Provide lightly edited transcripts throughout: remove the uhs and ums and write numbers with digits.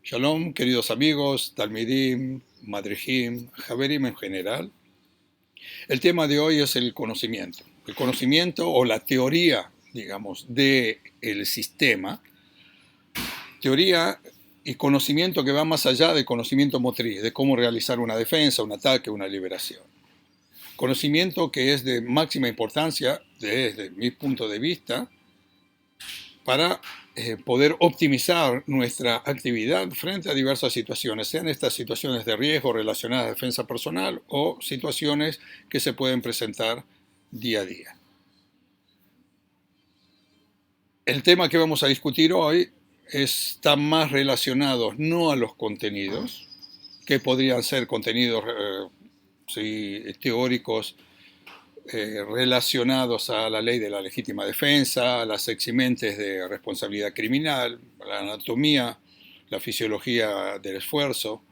Shalom, queridos amigos, Talmidim, Madrejim, Javerim en general. El tema de hoy es el conocimiento. El conocimiento o la teoría, digamos, del sistema. Teoría y conocimiento que va más allá del conocimiento motriz, de cómo realizar una defensa, un ataque, una liberación. Conocimiento que es de máxima importancia, desde mi punto de vista, para poder optimizar nuestra actividad frente a diversas situaciones, sean estas situaciones de riesgo relacionadas a defensa personal o situaciones que se pueden presentar día a día. El tema que vamos a discutir hoy está más relacionado no a los contenidos, que podrían ser contenidos teóricos relacionados a la ley de la legítima defensa, a las eximentes de responsabilidad criminal, la anatomía, la fisiología del esfuerzo,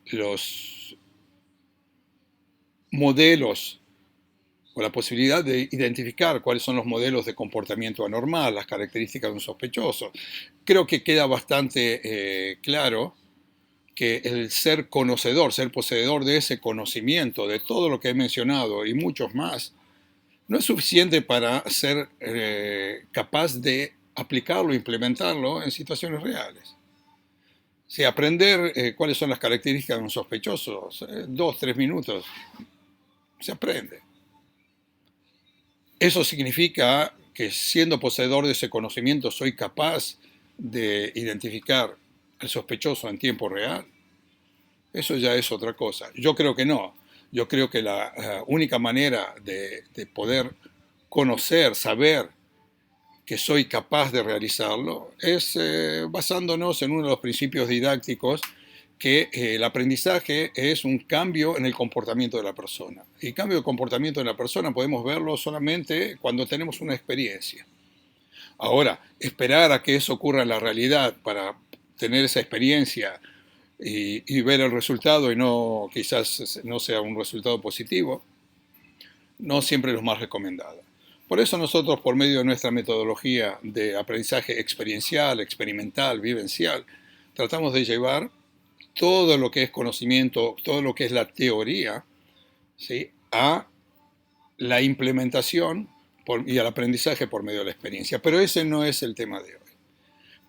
los modelos o la posibilidad de identificar cuáles son los modelos de comportamiento anormal, las características de un sospechoso. Creo que queda bastante claro que el ser conocedor, ser poseedor de ese conocimiento, de todo lo que he mencionado y muchos más, no es suficiente para ser capaz de aplicarlo, implementarlo en situaciones reales. Si aprender cuáles son las características de un sospechoso, 2, 3 minutos, se aprende. Eso significa que siendo poseedor de ese conocimiento soy capaz de identificar al sospechoso en tiempo real. Eso ya es otra cosa. Yo creo que no. Yo creo que la única manera de poder conocer, saber que soy capaz de realizarlo es basándonos en uno de los principios didácticos que el aprendizaje es un cambio en el comportamiento de la persona. Y cambio de comportamiento de la persona podemos verlo solamente cuando tenemos una experiencia. Ahora, esperar a que eso ocurra en la realidad para tener esa experiencia y ver el resultado y no quizás no sea un resultado positivo, no siempre es lo más recomendado. Por eso nosotros, por medio de nuestra metodología de aprendizaje experiencial, experimental, vivencial, tratamos de llevar todo lo que es conocimiento, todo lo que es la teoría, ¿sí?, a la implementación y al aprendizaje por medio de la experiencia. Pero ese no es el tema de hoy.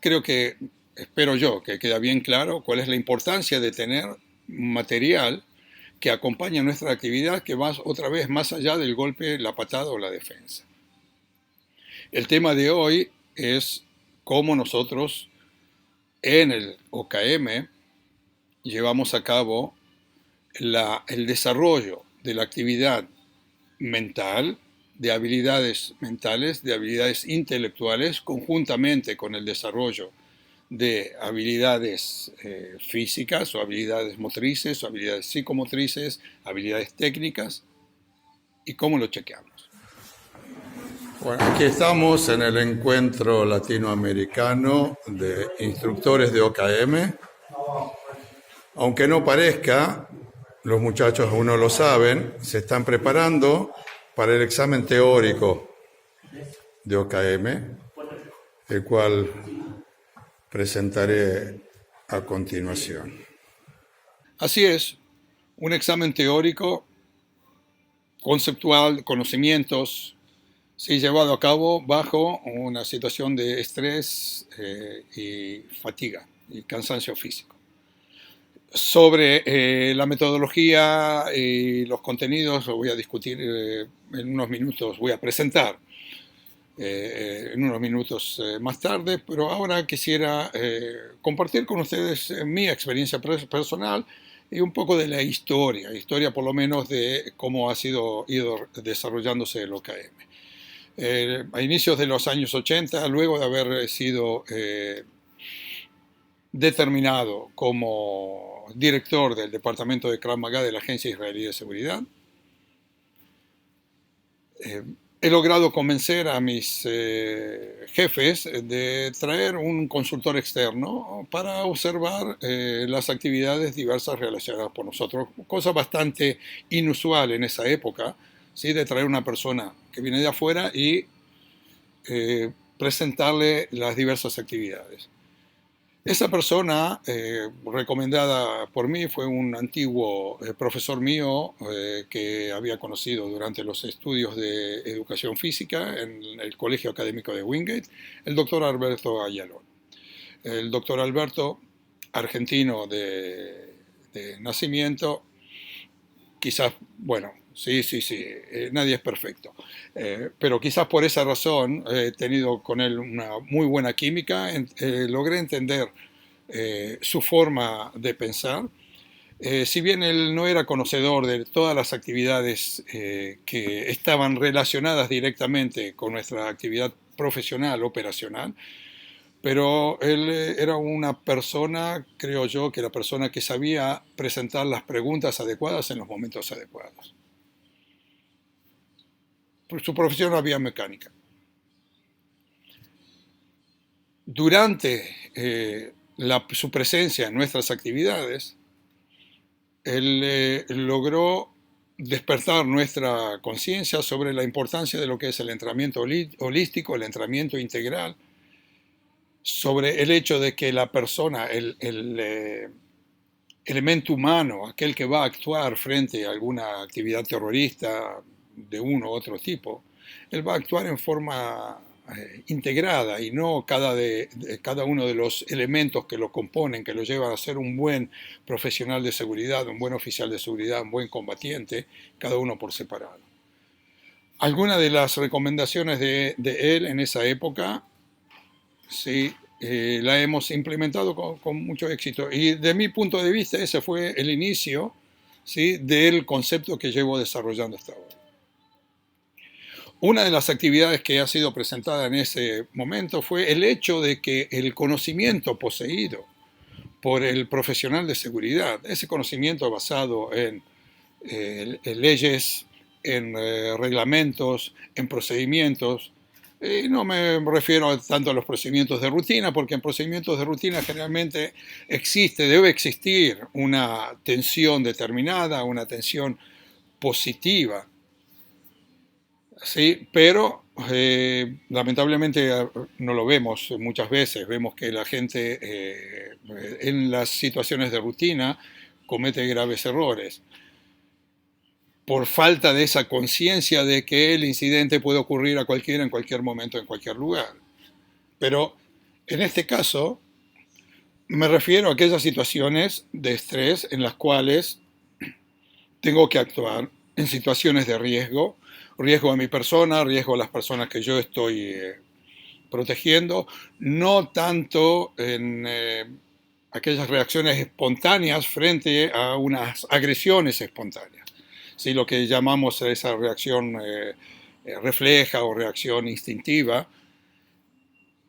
Creo que, espero yo, que queda bien claro cuál es la importancia de tener material que acompaña nuestra actividad, que va otra vez más allá del golpe, la patada o la defensa. El tema de hoy es cómo nosotros en el OKM llevamos a cabo el desarrollo de la actividad mental, de habilidades mentales, de habilidades intelectuales, conjuntamente con el desarrollo de habilidades físicas o habilidades motrices o habilidades psicomotrices, habilidades técnicas, y cómo lo chequeamos. Bueno, aquí estamos en el encuentro latinoamericano de instructores de OKM. Aunque no parezca, los muchachos aún no lo saben, se están preparando para el examen teórico de OKM, el cual presentaré a continuación. Así es, un examen teórico, conceptual, conocimientos, sí, llevado a cabo bajo una situación de estrés y fatiga y cansancio físico. Sobre la metodología y los contenidos lo voy a discutir en unos minutos, voy a presentar en unos minutos más tarde, pero ahora quisiera compartir con ustedes mi experiencia personal y un poco de la historia por lo menos de cómo ha ido desarrollándose el OKM. A inicios de los años 80, luego de haber sido determinado como director del departamento de Krav Maga de la Agencia Israelí de Seguridad, he logrado convencer a mis jefes de traer un consultor externo para observar las actividades diversas realizadas por nosotros, cosa bastante inusual en esa época, ¿sí?, de traer una persona que viene de afuera y presentarle las diversas actividades. Esa persona, recomendada por mí, fue un antiguo profesor mío que había conocido durante los estudios de educación física en el Colegio Académico de Wingate, el doctor Alberto Ayalón. El doctor Alberto, argentino de nacimiento, quizás, bueno, sí, sí, sí, nadie es perfecto, pero quizás por esa razón he tenido con él una muy buena química, logré entender su forma de pensar. Si bien él no era conocedor de todas las actividades que estaban relacionadas directamente con nuestra actividad profesional, operacional, pero él era una persona, creo yo, que la persona que sabía presentar las preguntas adecuadas en los momentos adecuados. Por su profesión no había mecánica. Durante su presencia en nuestras actividades, él logró despertar nuestra conciencia sobre la importancia de lo que es el entrenamiento holístico, el entrenamiento integral, sobre el hecho de que la persona, el elemento humano, aquel que va a actuar frente a alguna actividad terrorista de uno u otro tipo, él va a actuar en forma integrada y no cada uno de los elementos que lo componen, que lo llevan a ser un buen profesional de seguridad, un buen oficial de seguridad, un buen combatiente, cada uno por separado. Algunas de las recomendaciones de él en esa época, sí, la hemos implementado con mucho éxito. Y de mi punto de vista, ese fue el inicio, ¿sí?, del concepto que llevo desarrollando hasta ahora. Una de las actividades que ha sido presentada en ese momento fue el hecho de que el conocimiento poseído por el profesional de seguridad, ese conocimiento basado en leyes, en reglamentos, en procedimientos, no me refiero tanto a los procedimientos de rutina, porque en procedimientos de rutina generalmente debe existir una tensión determinada, una tensión positiva, ¿sí? Pero lamentablemente no lo vemos muchas veces. Vemos que la gente en las situaciones de rutina comete graves errores por falta de esa conciencia de que el incidente puede ocurrir a cualquiera, en cualquier momento, en cualquier lugar. Pero en este caso me refiero a aquellas situaciones de estrés en las cuales tengo que actuar en situaciones de riesgo, riesgo a mi persona, riesgo a las personas que yo estoy protegiendo, no tanto en aquellas reacciones espontáneas frente a unas agresiones espontáneas. ¿Sí? Lo que llamamos esa reacción refleja o reacción instintiva,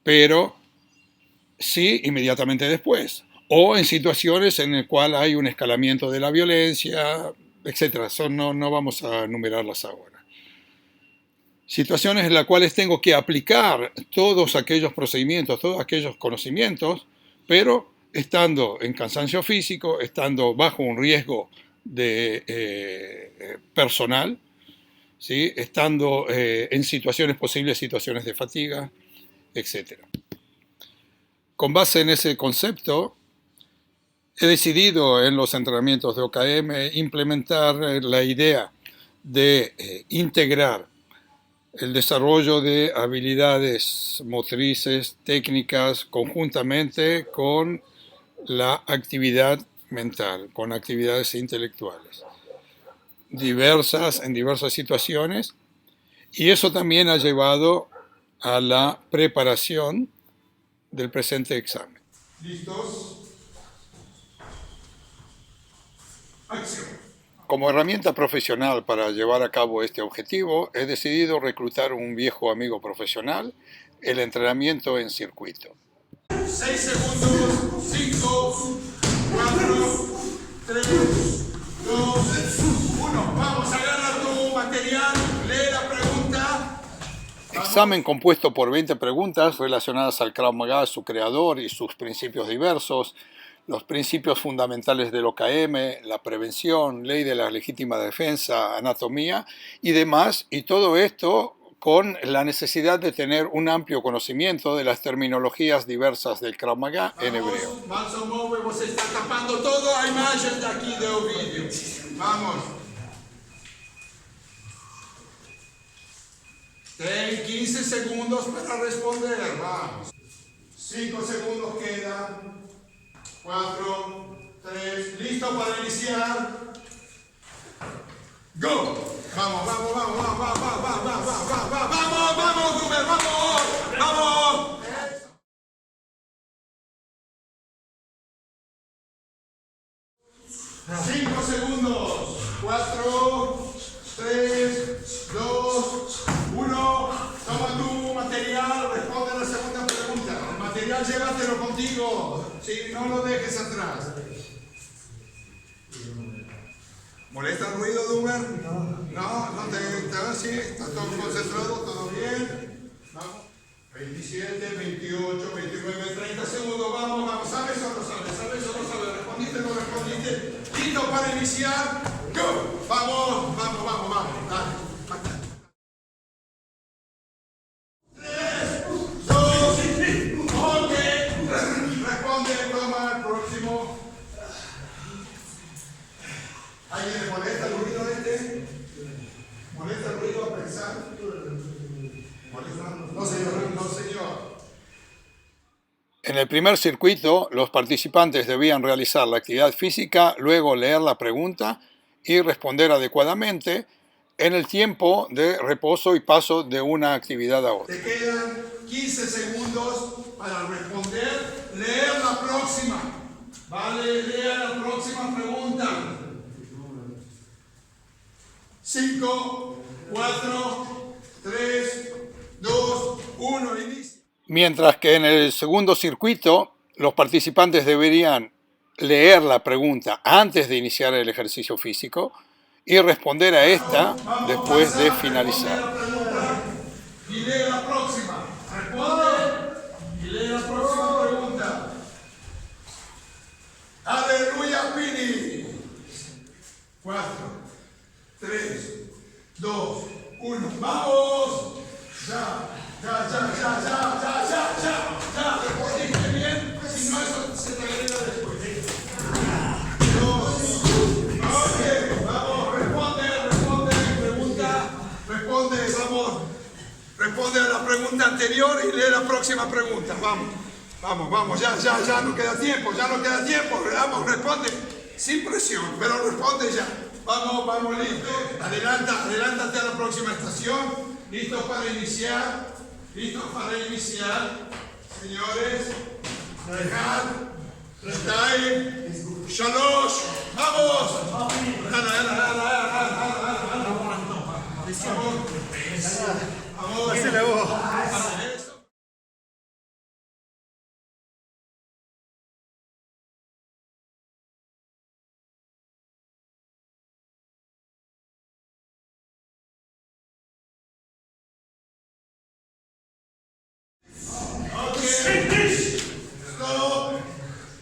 pero sí inmediatamente después, o en situaciones en las cuales hay un escalamiento de la violencia, etc. No vamos a enumerarlas ahora. Situaciones en las cuales tengo que aplicar todos aquellos procedimientos, todos aquellos conocimientos, pero estando en cansancio físico, estando bajo un riesgo personal, ¿sí?, estando en posibles situaciones de fatiga, etc. Con base en ese concepto, he decidido en los entrenamientos de OKM implementar la idea de integrar el desarrollo de habilidades motrices, técnicas, conjuntamente con la actividad mental, con actividades intelectuales, en diversas situaciones, y eso también ha llevado a la preparación del presente examen. ¿Listos? Acción. Como herramienta profesional para llevar a cabo este objetivo, he decidido reclutar un viejo amigo profesional, el entrenamiento en circuito. 6 segundos, 5, 4, 3, 2, 1. Vamos, agarra tu material, lee la pregunta. Examen compuesto por 20 preguntas relacionadas al Krav Maga, su creador y sus principios diversos, los principios fundamentales del OKM, la prevención, ley de la legítima defensa, anatomía y demás, y todo esto con la necesidad de tener un amplio conocimiento de las terminologías diversas del Krav Maga en hebreo. Vamos, Mover, você está tapando toda a imagem daqui do vídeo. Vamos. Tem 15 segundos para responder. Vamos. 5 segundos quedan. 4, 3. Listo para iniciar. Go. Vamos, vamos, vamos, vamos, vamos, vamos, vamos, vamos, vamos, vamos, Dumer, vamos, vamos. 5 segundos. 4, 3, 2, 1. Toma tu material, responde a la segunda pregunta. El material llévatelo contigo. Sí, no lo dejes atrás. ¿Molesta el ruido, Dumer? No te sí, estás todo concentrado, todo bien. Vamos. 27, 28, 29, 30 segundos, vamos, ¿sabes o no sabes? ¿Respondiste o no respondiste? ¿Listo para iniciar? ¡Go! Vamos, dale. 3, 2, ok. Responde, toma el próximo. ¿Alguien le molesta el ruido este? ¿Molesta el ruido a pensar? No, señor. En el primer circuito, los participantes debían realizar la actividad física, luego leer la pregunta y responder adecuadamente en el tiempo de reposo y paso de una actividad a otra. Te quedan 15 segundos para responder. Leer la próxima. Vale, lea la próxima pregunta. 5, 4, 3, 2, 1, inicia. Mientras que en el segundo circuito, los participantes deberían leer la pregunta antes de iniciar el ejercicio físico y responder a esta después de finalizar. Y lee la próxima. Responde y lee la próxima pregunta. Aleluya, Pini. 4, 3, 2, 1. ¡Vamos! Ya. ¿Respondiste bien? Si no, eso se te agrega después. 2, ok, vamos, responde, pregunta, vamos. Responde a la pregunta anterior y lee la próxima pregunta. Vamos, ya no queda tiempo. Vamos, responde sin presión, pero responde ya. Vamos, listo. Adelántate a la próxima estación. Listo para iniciar, señores. Dejad, Shalosh, vamos. Vamos.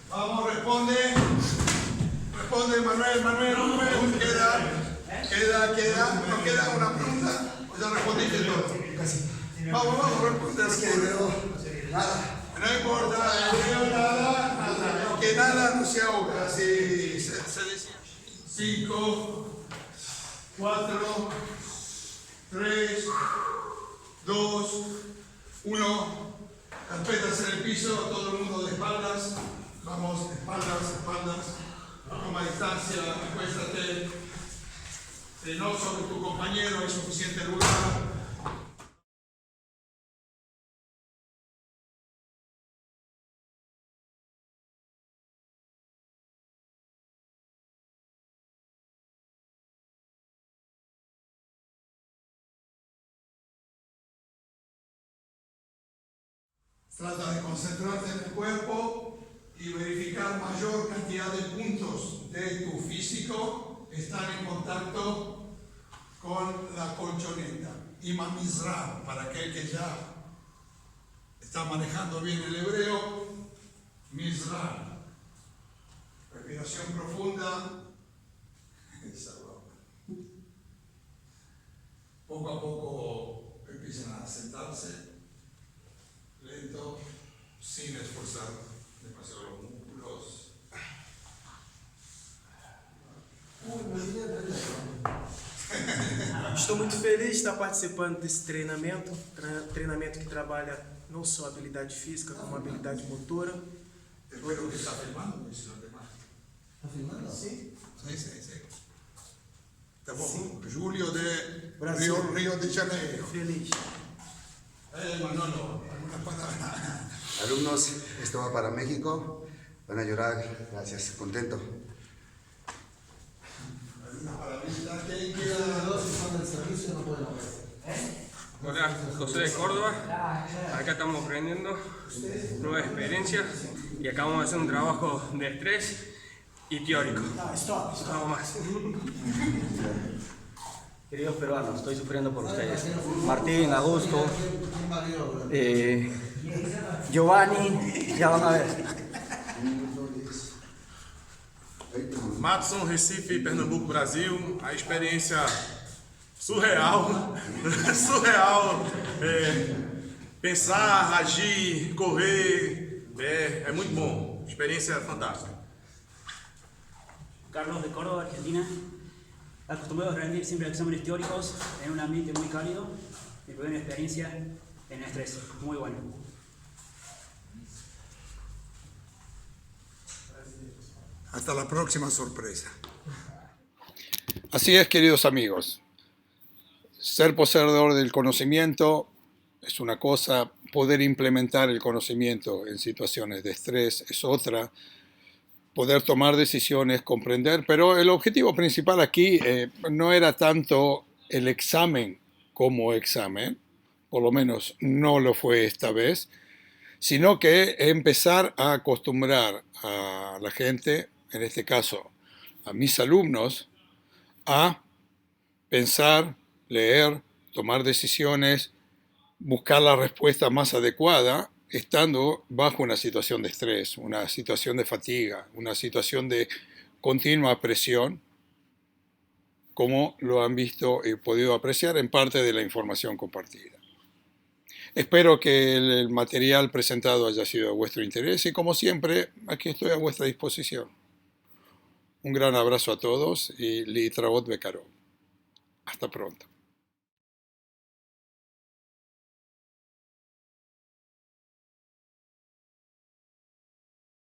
Vamos, responde Manuel, queda, no queda una pregunta, o ya respondiste todo. Vamos, responde. No importa, que nada no se ahoga, así se decía. 5, 4, 3, 2, 1. Carpetas en el piso, todo el mundo de espaldas. Vamos, espaldas. Toma distancia, acuéstate. No sobre tu compañero, hay suficiente lugar. Trata de concentrarte en el cuerpo y verificar mayor cantidad de puntos de tu físico están en contacto con la colchoneta. Imam Mizrah, para aquel que ya está manejando bien el hebreo, Mizrah. Respiración profunda. Poco a poco Empiezan a sentarse, lento, sin esforzar demasiado los músculos. Estou muito feliz de estar participando desse treinamento, treinamento que trabalha não só habilidade física, como habilidade motora. Espero que está filmando, si no te mando. Está filmando? Sí, sí, sí. Estamos Julio de Brasil. Río de Janeiro. Feliz. Manolo, algunas palabras. Alumnos, esto va para México. Van a llorar. Gracias. Contento. Algunas palabritas. ¿Quién quiera? Hola, José de Córdoba. Acá estamos aprendiendo nuevas experiencias y acabamos de hacer un trabajo de estrés y teórico. Vamos más. Queridos peruanos, estoy sufriendo por ustedes. Martín, Augusto, Giovanni, ya van a ver. Matson, Recife, Pernambuco, Brasil. A experiência surreal, surreal. Pensar, agir, correr, é muito bom. Experiência fantástica. Carlos de Córdoba, Argentina. Acostumbrado a rendir siempre exámenes teóricos en un ambiente muy cálido. Mi primera experiencia en estrés, muy bueno. Hasta la próxima sorpresa. Así es, queridos amigos. Ser poseedor del conocimiento es una cosa, poder implementar el conocimiento en situaciones de estrés es otra, poder tomar decisiones, comprender, pero el objetivo principal aquí no era tanto el examen como examen, por lo menos no lo fue esta vez, sino que empezar a acostumbrar a la gente, en este caso a mis alumnos, a pensar, leer, tomar decisiones, buscar la respuesta más adecuada, estando bajo una situación de estrés, una situación de fatiga, una situación de continua presión, como lo han visto y podido apreciar en parte de la información compartida. Espero que el material presentado haya sido de vuestro interés y, como siempre, aquí estoy a vuestra disposición. Un gran abrazo a todos y Li Traot Bekarov. Hasta pronto.